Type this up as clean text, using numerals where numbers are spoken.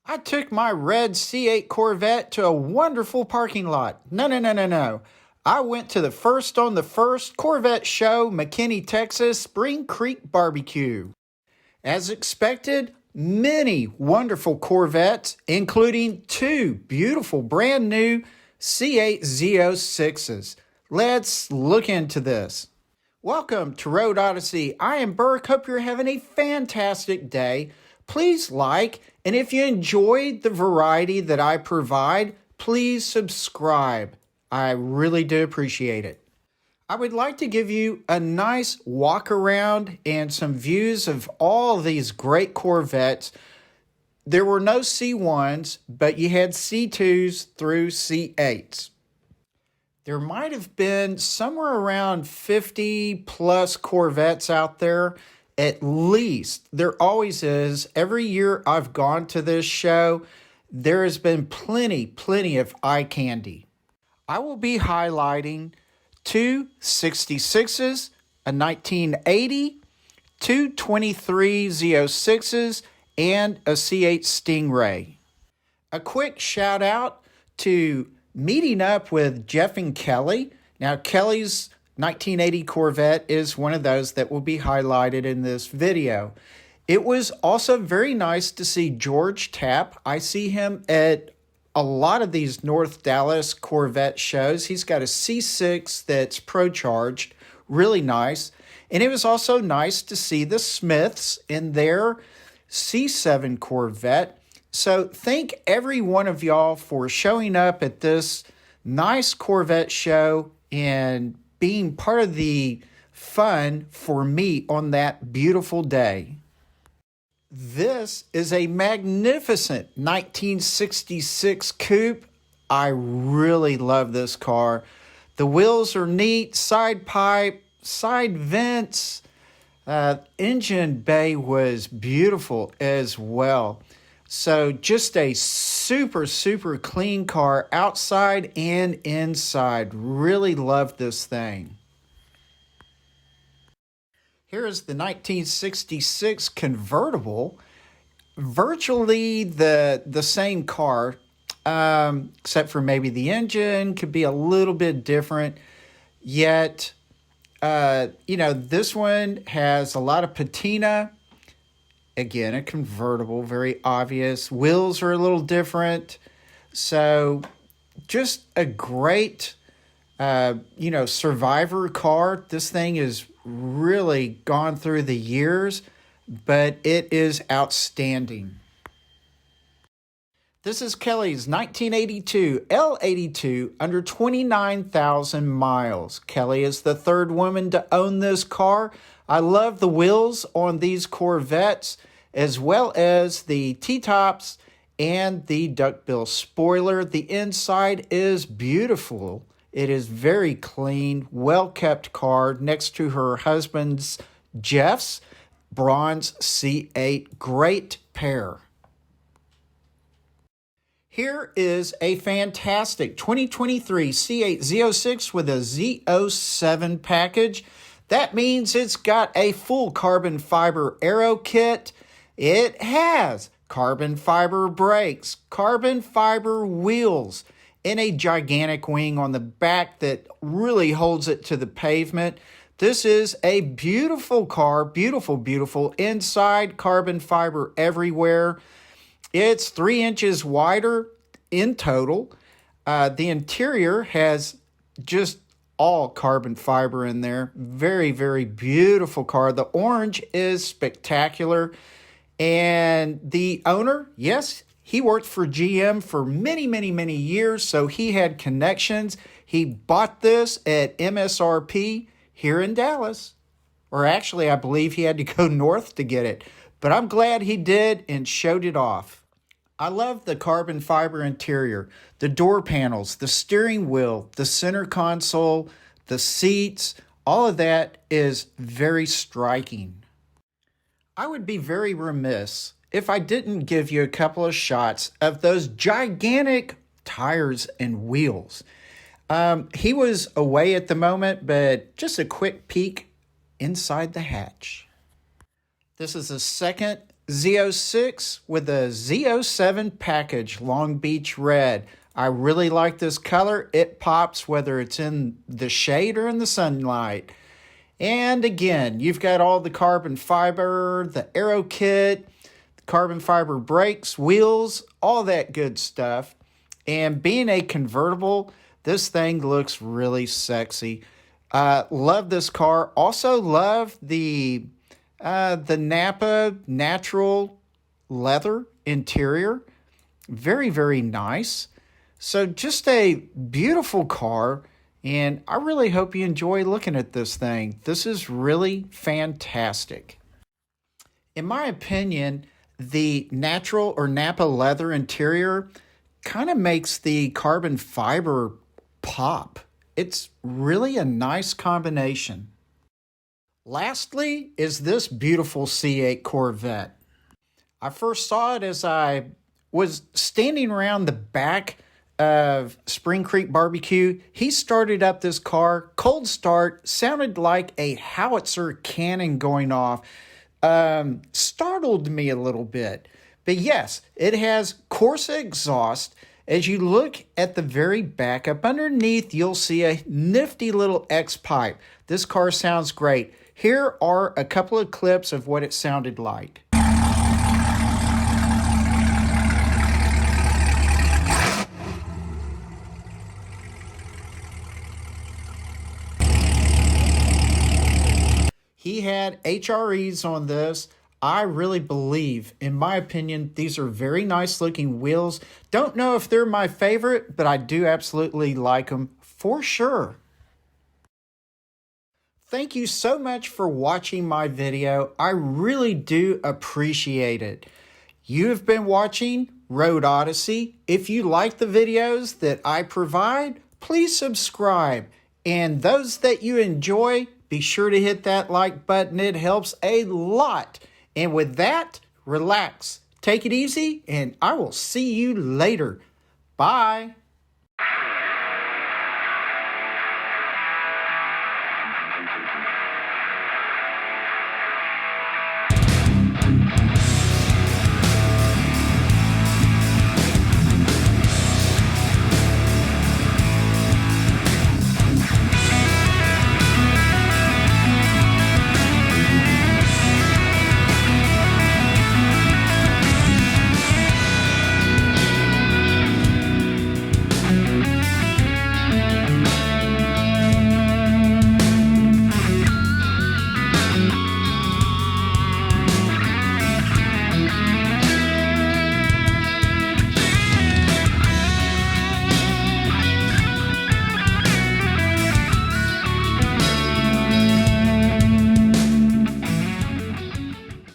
I took my red C8 Corvette to a wonderful parking lot. No. I went to the first on the first Corvette show, McKinney, Texas, Spring Creek BBQ. As expected, many wonderful Corvettes, including two beautiful brand new C8 Z06s. Let's look into this. Welcome to Road Odyssey. I am Burke. Hope you're having a fantastic day. Please like, and if you enjoyed the variety that I provide, please subscribe. I really do appreciate it. I would like to give you a nice walk around and some views of all these great Corvettes. There were no C1s, but you had C2s through C8s. There might have been somewhere around 50 plus Corvettes out there. At least. There always is. Every year I've gone to this show, there has been plenty of eye candy. I will be highlighting two 66s, a 1980, two 23 Z06s, and a C8 Stingray. A quick shout out to meeting up with Jeff and Kelly. Now, Kelly's 1980 Corvette is one of those that will be highlighted in this video. It was also very nice to see George Tapp. I see him at a lot of these North Dallas Corvette shows. He's got a C6 that's pro-charged, really nice. And it was also nice to see the Smiths in their C7 Corvette. So thank every one of y'all for showing up at this nice Corvette show and being part of the fun for me on that beautiful day. This is a magnificent 1966 coupe. I really love this car. The wheels are neat, side pipe, side vents. Engine bay was beautiful as well. So just a super clean car outside and inside. Really love this thing. Here is the 1966 convertible. Virtually the same car, except for maybe the engine could be a little bit different. Yet, this one has a lot of patina. Again, a convertible, very obvious. Wheels are a little different. So just a great, survivor car. This thing has really gone through the years, but it is outstanding. This is Kelly's 1982 L82 under 29,000 miles. Kelly is the third woman to own this car. I love the wheels on these Corvettes, as well as the T-tops and the duckbill spoiler. The inside is beautiful. It is very clean, well-kept car next to her husband's Jeff's bronze C8. Great pair. Here is a fantastic 2023 C8 Z06 with a Z07 package. That means it's got a full carbon fiber aero kit. It has carbon fiber brakes, carbon fiber wheels, and a gigantic wing on the back that really holds it to the pavement. This is a beautiful car, beautiful. Inside, carbon fiber everywhere. It's 3 inches wider in total. The interior has just all carbon fiber in there. Very beautiful car. The orange is spectacular. And the owner, yes, he worked for GM for many years, so he had connections. He bought this at MSRP here in Dallas. Or actually, I believe he had to go north to get it. But I'm glad he did and showed it off. I love the carbon fiber interior, the door panels, the steering wheel, the center console, the seats. All of that is very striking. I would be very remiss if I didn't give you a couple of shots of those gigantic tires and wheels. He was away at the moment, but just a quick peek inside the hatch. This is the second Z06 with the Z07 package, Long Beach Red. I really like this color. It pops whether it's in the shade or in the sunlight. And again, you've got all the carbon fiber, the aero kit, the carbon fiber brakes, wheels, all that good stuff. And being a convertible, this thing looks really sexy. Love this car. Also love the Napa natural leather interior. Very, very nice. So just a beautiful car, and I really hope you enjoy looking at this thing. This is really fantastic. In my opinion, the natural or Napa leather interior kind of makes the carbon fiber pop. It's really a nice combination. Lastly is this beautiful C8 Corvette. I first saw it as I was standing around the back of Spring Creek BBQ. He started up this car, cold start, sounded like a howitzer cannon going off. Startled me a little bit. But yes, it has Corsa exhaust. As you look at the very back, up underneath, you'll see a nifty little X pipe. This car sounds great. Here are a couple of clips of what it sounded like. He had HREs on this. I really believe, in my opinion, these are very nice looking wheels. Don't know if they're my favorite, but I do absolutely like them for sure. Thank you so much for watching my video. I really do appreciate it. You have been watching Road Odyssey. If you like the videos that I provide, please subscribe. And those that you enjoy, be sure to hit that like button. It helps a lot. And with that, relax, take it easy, and I will see you later. Bye.